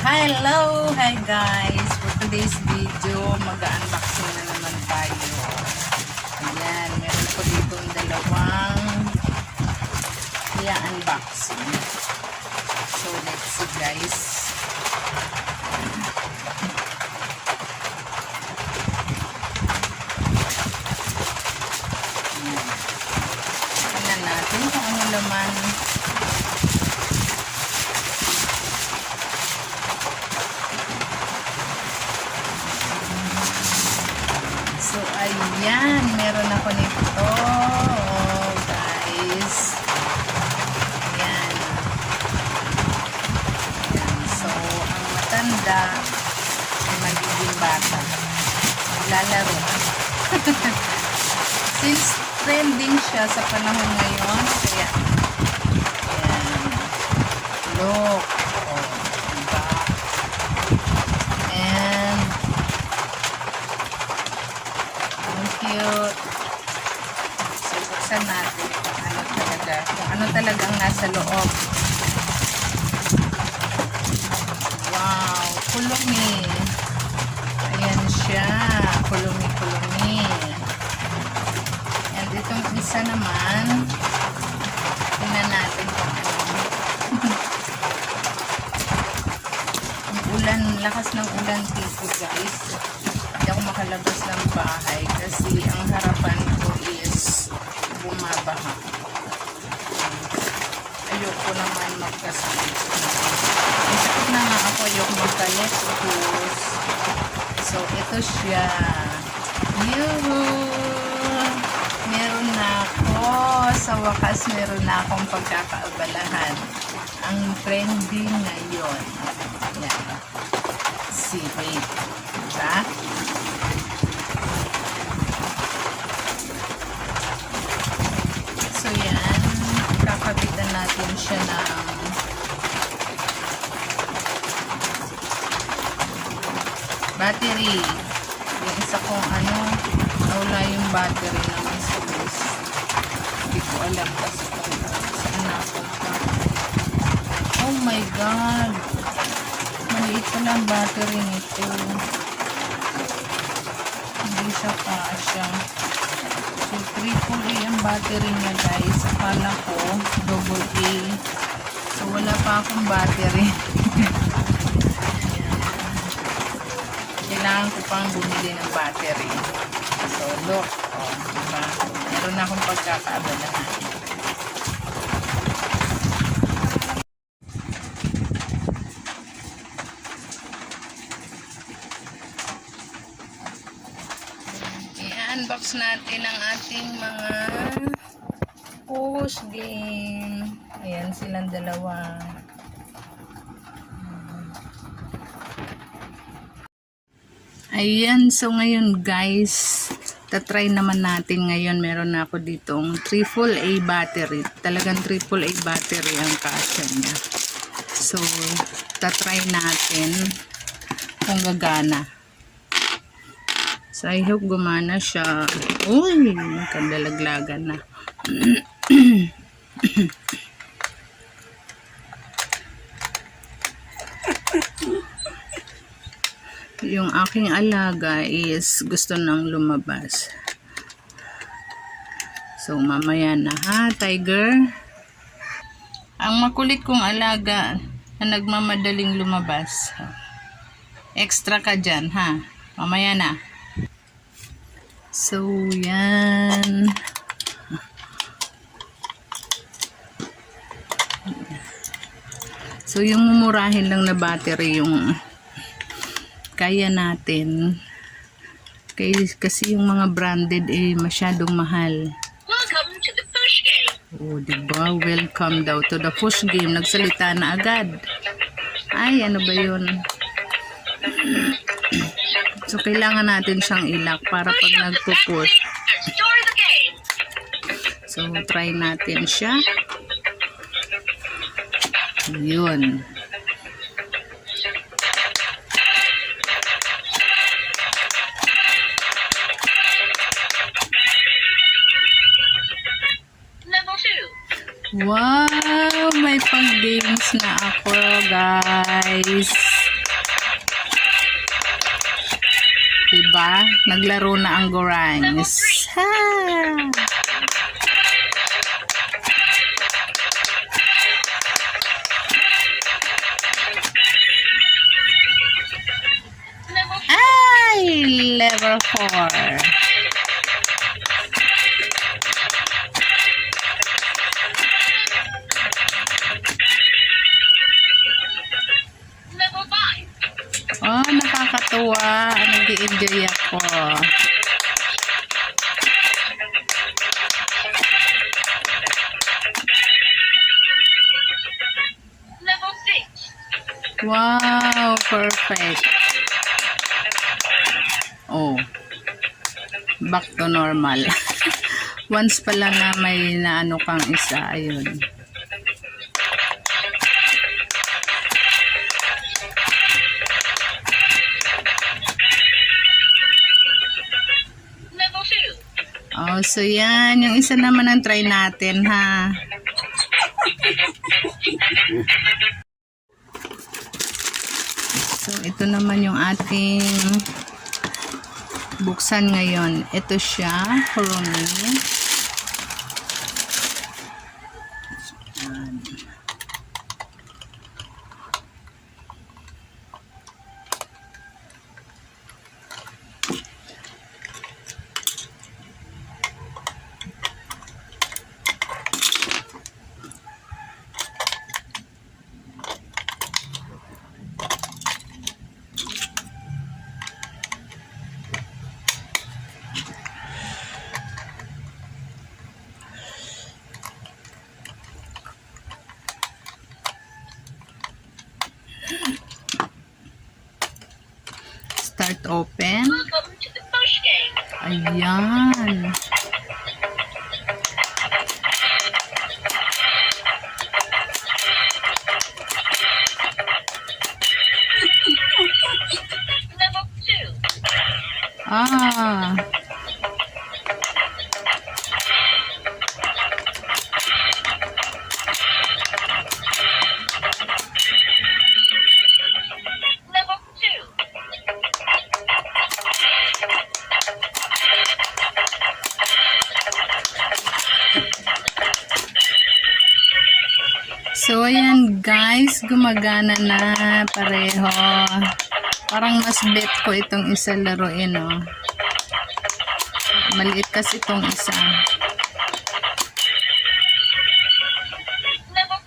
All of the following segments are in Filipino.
Hello! Hi guys! For today's video, mag-unboxing na naman tayo. Ayan, meron ko dito dalawang i-unboxing. So, let's see guys. Tingnan natin kung ano laman. So, ayan. Meron ako nito. Oh, guys. Ayan. Ayan. So, ang matanda ay magiging bata. Lalaro. Since trending siya sa panahon ngayon, kaya, ayan. Look. Oh, diba? And, cute. So, buksan natin kung ano talagang nasa loob. Wow, kulumi. Ayan siya, kulumi. And itong isa naman, tingnan natin kung ano. Ang ulan, lakas ng ulan dito guys. Hindi ako makalabas ng bahay kasi ang harapan ko is bumabaha. Ayoko naman magkasakit. Isakit na nga ako, ayoko magka-lettuce. So, ito siya. Yuhuu! Meron na ako. Sa wakas, meron na akong pagkakaabalahan. Ang trending ngayon. Yan. Seaweed. Diba? So yan, kakabitan natin siya ng battery. Yung isa kong nawala yung battery naman sa bus. Hindi ko alam kasi kung saan napunta. Oh my god! Maliit pa lang battery nito. Hindi siya kasya. So, AAA ang battery niya guys. Akala ko AA. So, wala pa akong battery. Kailangan ko pang bumili ng battery. So, look. Oh, diba? Meron na akong pagkakaabalahan. I-unbox natin ang ating mga push game. Ayan silang dalawa. Ayan, so ngayon guys, tatry naman natin ngayon. Meron na ako ditong AAA battery. Talagang AAA battery ang kasya niya. So, tatry natin kung gagana. So, I hope gumana siya. Uy, kadalaglagan na. Yung aking alaga is gusto nang lumabas. So, mamaya na ha, Tiger. Ang makulit kong alaga na nagmamadaling lumabas. Extra ka dyan, ha? Mamaya na. So, yan. So, yung mumurahin lang na battery yung kaya natin. Kasi yung mga branded masyadong mahal. Welcome to the push game. Oh, diba? Welcome daw to the push game. Nagsalita na agad. Ay, ano ba yun? So, kailangan natin siyang ilak para pag nagpo-push. So, try natin siya. Yun. Level 2. Wow! May pang-games na ako, guys. Diba? Naglaro na ang Gorangs. Ha! Level Ay! Level 4. Level 5. Oh, nakakatuwa. Nag-i-enjoy ako. Level 6. Wow, perfect. Oh. Back to normal. Once pala na may naano kang isa, ayun. Level 2. Oh, so yan. Yung isa naman ang try natin, ha? So, ito naman yung ating buksan ngayon. Ito siya, Kurumi. Yan. Start open. Welcome to the push game. Ayan. Level 2. Ah. Level 2. So, ayan guys, gumagana na pareho. Parang mas bet ko itong isa laruin, oh. Maliit kasi itong isa. Level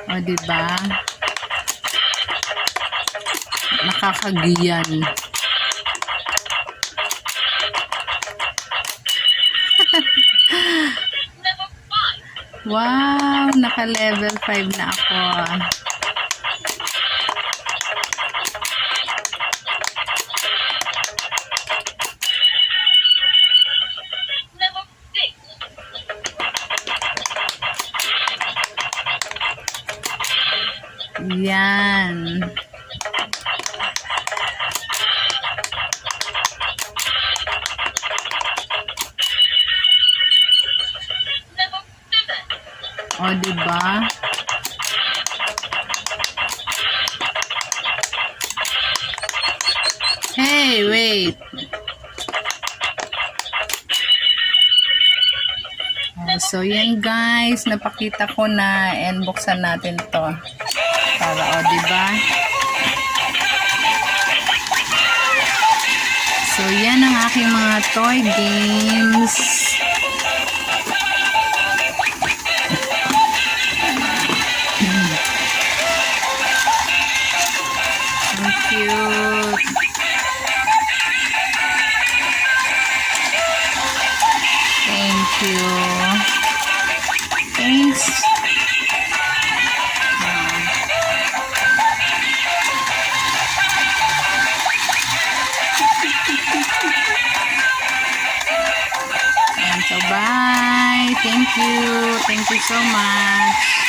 4. O, diba? Nakakagiyan. Level 5. Wow! Naka-level 5 na ako. Level 6. Yan. Level 7. O, diba? Hey, wait. So, yan guys. Napakita ko na and buksan natin to. Para, o, diba? So, yan ang aking mga toy games. So cute. Thank you. Thanks. And so bye. Thank you. Thank you so much.